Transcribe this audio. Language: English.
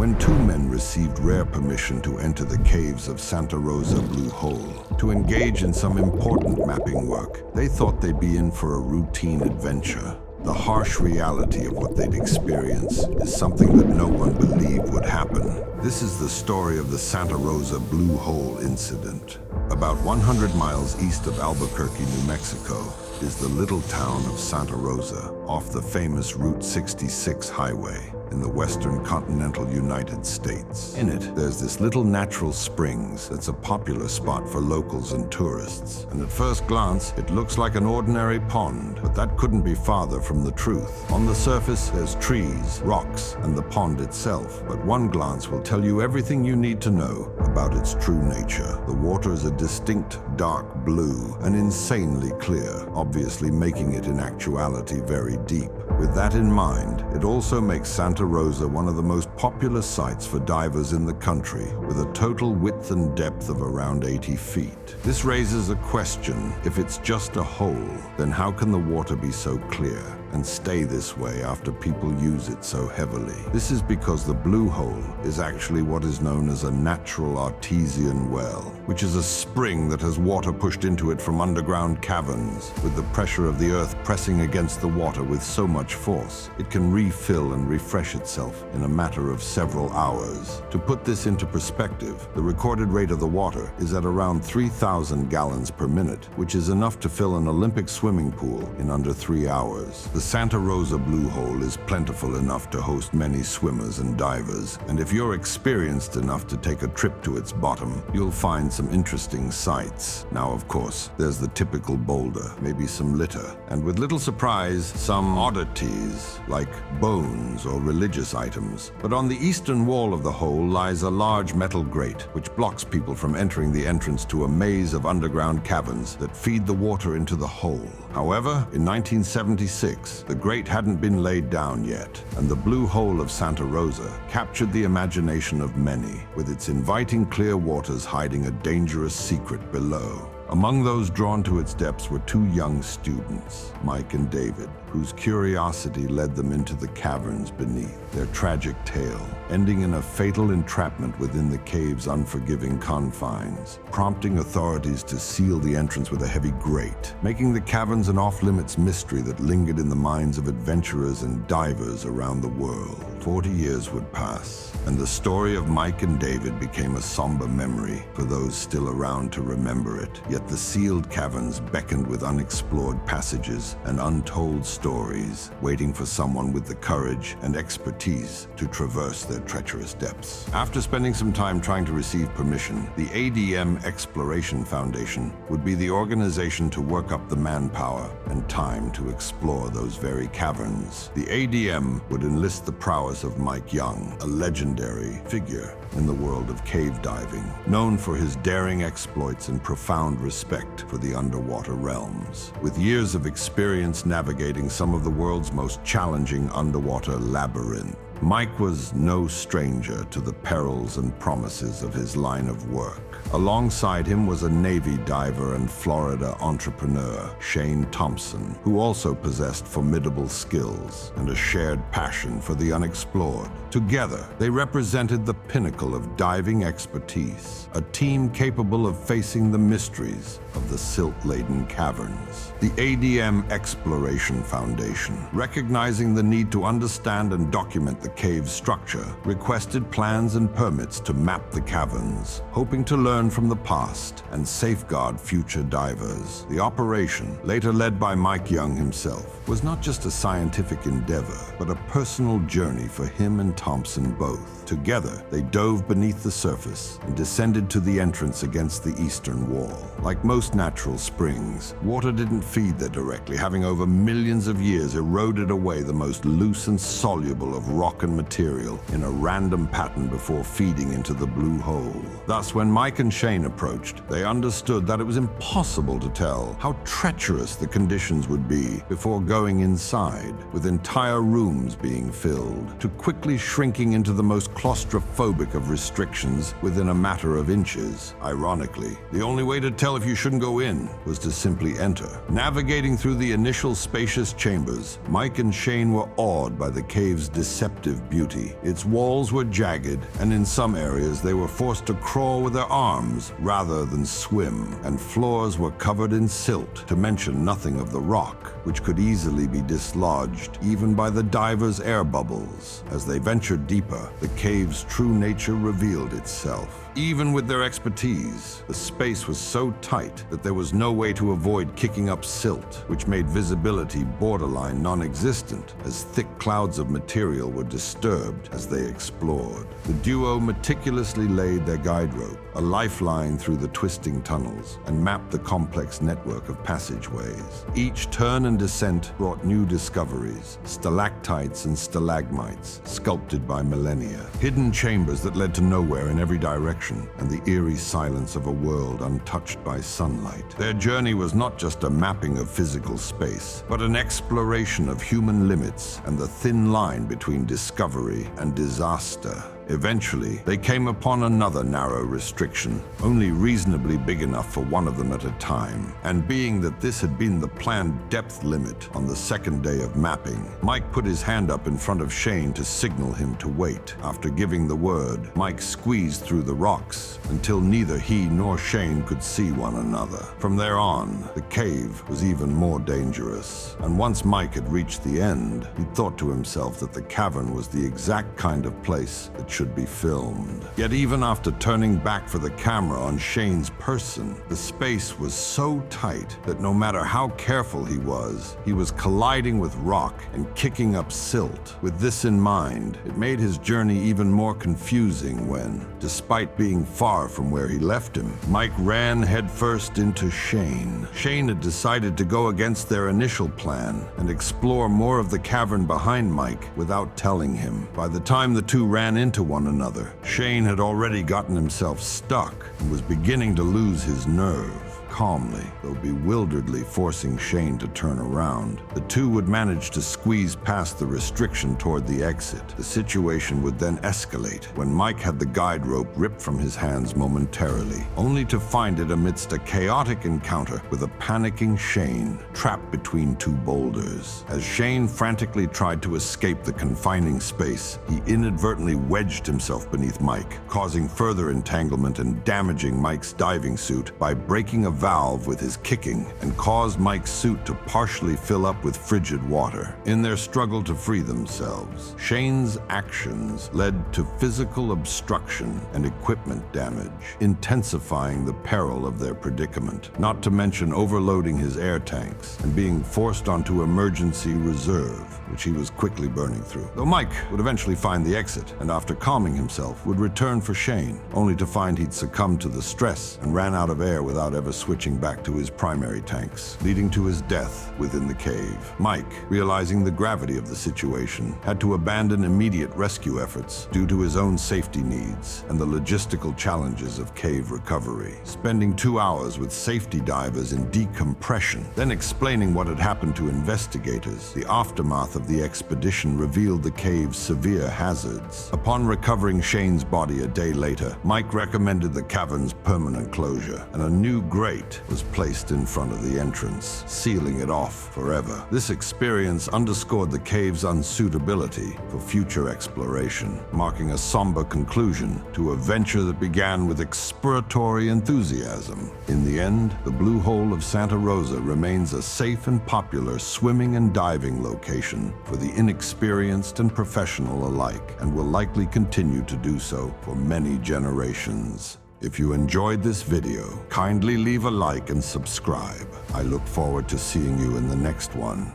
when two men received rare permission to enter the caves of Santa Rosa Blue Hole to engage in some important mapping work. They thought they'd be in for a routine adventure. The harsh reality of what they'd experience is something that no one believed would happen. This is the story of the Santa Rosa Blue Hole incident. About 100 miles east of Albuquerque, New Mexico, is the little town of Santa Rosa, off the famous Route 66 highway in the western continental United States. In it, there's this little natural springs that's a popular spot for locals and tourists. And at first glance, it looks like an ordinary pond, but that couldn't be farther from the truth. On the surface, there's trees, rocks, and the pond itself, but one glance will tell you everything you need to know about its true nature. The water is a distinct dark blue and insanely clear, obviously making it in actuality very deep. With that in mind, it also makes Santa Rosa one of the most popular sites for divers in the country, with a total width and depth of around 80 feet. This raises a question: if it's just a hole, then how can the water be so clear and stay this way after people use it so heavily? This is because the Blue Hole is actually what is known as a natural artesian well, which is a spring that has water pushed into it from underground caverns. With the pressure of the earth pressing against the water with so much force, it can refill and refresh itself in a matter of several hours. To put this into perspective, the recorded rate of the water is at around 3,000 gallons per minute, which is enough to fill an Olympic swimming pool in under 3 hours. The Santa Rosa Blue Hole is plentiful enough to host many swimmers and divers, and if you're experienced enough to take a trip to its bottom, you'll find some interesting sights. Now, of course, there's the typical boulder, maybe some litter, and with little surprise, some oddities like bones or religious items. But on the eastern wall of the hole lies a large metal grate, which blocks people from entering the entrance to a maze of underground caverns that feed the water into the hole. However, in 1976, the grate hadn't been laid down yet, and the Blue Hole of Santa Rosa captured the imagination of many, with its inviting clear waters hiding a dangerous secret below. Among those drawn to its depths were two young students, Mike and David, whose curiosity led them into the caverns beneath. Their tragic tale, ending in a fatal entrapment within the cave's unforgiving confines, prompting authorities to seal the entrance with a heavy grate, making the caverns an off-limits mystery that lingered in the minds of adventurers and divers around the world. 40 years would pass, and the story of Mike and David became a somber memory for those still around to remember it. Yet the sealed caverns beckoned with unexplored passages and untold stories, waiting for someone with the courage and expertise to traverse their treacherous depths. After spending some time trying to receive permission, the ADM Exploration Foundation would be the organization to work up the manpower and time to explore those very caverns. The ADM would enlist the prowess of Mike Young, a legendary figure in the world of cave diving, known for his daring exploits and profound respect for the underwater realms. With years of experience navigating some of the world's most challenging underwater labyrinths, Mike was no stranger to the perils and promises of his line of work. Alongside him was a Navy diver and Florida entrepreneur, Shane Thompson, who also possessed formidable skills and a shared passion for the unexplored. Together, they represented the pinnacle of diving expertise, a team capable of facing the mysteries of the silt-laden caverns. The ADM Exploration Foundation, recognizing the need to understand and document the cave's structure, requested plans and permits to map the caverns, hoping to learn from the past and safeguard future divers. The operation, later led by Mike Young himself, was not just a scientific endeavor, but a personal journey for him and Thompson both. Together, they dove beneath the surface and descended to the entrance against the eastern wall. Like most natural springs, water didn't feed there directly, having over millions of years eroded away the most loose and soluble of rock and material in a random pattern before feeding into the Blue Hole. Thus, when Mike and Shane approached, they understood that it was impossible to tell how treacherous the conditions would be before going inside, with entire rooms being filled, to quickly shrinking into the most claustrophobic of restrictions within a matter of inches. Ironically, the only way to tell if you shouldn't even go in was to simply enter. Navigating through the initial spacious chambers, Mike and Shane were awed by the cave's deceptive beauty. Its walls were jagged, and in some areas they were forced to crawl with their arms rather than swim, and floors were covered in silt, to mention nothing of the rock, which could easily be dislodged even by the divers' air bubbles. As they ventured deeper, the cave's true nature revealed itself. Even with their expertise, the space was so tight that there was no way to avoid kicking up silt, which made visibility borderline non-existent, as thick clouds of material were disturbed as they explored. The duo meticulously laid their guide rope, a lifeline through the twisting tunnels, and mapped the complex network of passageways. Each turn and descent brought new discoveries, stalactites and stalagmites, sculpted by millennia, hidden chambers that led to nowhere in every direction, and the eerie silence of a world untouched by sunlight. Their journey was not just a mapping of physical space, but an exploration of human limits and the thin line between discovery and disaster. Eventually, they came upon another narrow restriction, only reasonably big enough for one of them at a time. And being that this had been the planned depth limit on the second day of mapping, Mike put his hand up in front of Shane to signal him to wait. After giving the word, Mike squeezed through the rocks until neither he nor Shane could see one another. From there on, the cave was even more dangerous. And once Mike had reached the end, he thought to himself that the cavern was the exact kind of place that should be filmed. Yet even after turning back for the camera on Shane's person, the space was so tight that no matter how careful he was colliding with rock and kicking up silt. With this in mind, it made his journey even more confusing when, despite being far from where he left him, Mike ran headfirst into Shane. Shane had decided to go against their initial plan and explore more of the cavern behind Mike without telling him. By the time the two ran into one another, Shane had already gotten himself stuck and was beginning to lose his nerve. Calmly, though bewilderedly forcing Shane to turn around, the two would manage to squeeze past the restriction toward the exit. The situation would then escalate when Mike had the guide rope ripped from his hands momentarily, only to find it amidst a chaotic encounter with a panicking Shane trapped between two boulders. As Shane frantically tried to escape the confining space, he inadvertently wedged himself beneath Mike, causing further entanglement and damaging Mike's diving suit by breaking a valve with his kicking, and caused Mike's suit to partially fill up with frigid water. In their struggle to free themselves, Shane's actions led to physical obstruction and equipment damage, intensifying the peril of their predicament, not to mention overloading his air tanks and being forced onto emergency reserve, which he was quickly burning through. Though Mike would eventually find the exit, and after calming himself, would return for Shane, only to find he'd succumbed to the stress and ran out of air without ever switching back to his primary tanks, leading to his death within the cave. Mike, realizing the gravity of the situation, had to abandon immediate rescue efforts due to his own safety needs and the logistical challenges of cave recovery. Spending 2 hours with safety divers in decompression, then explaining what had happened to investigators, the aftermath of the expedition revealed the cave's severe hazards. Upon recovering Shane's body a day later, Mike recommended the cavern's permanent closure, and a new grate was placed in front of the entrance, sealing it off forever. This experience underscored the cave's unsuitability for future exploration, marking a somber conclusion to a venture that began with exploratory enthusiasm. In the end, the Blue Hole of Santa Rosa remains a safe and popular swimming and diving location for the inexperienced and professional alike, and will likely continue to do so for many generations. If you enjoyed this video, kindly leave a like and subscribe. I look forward to seeing you in the next one.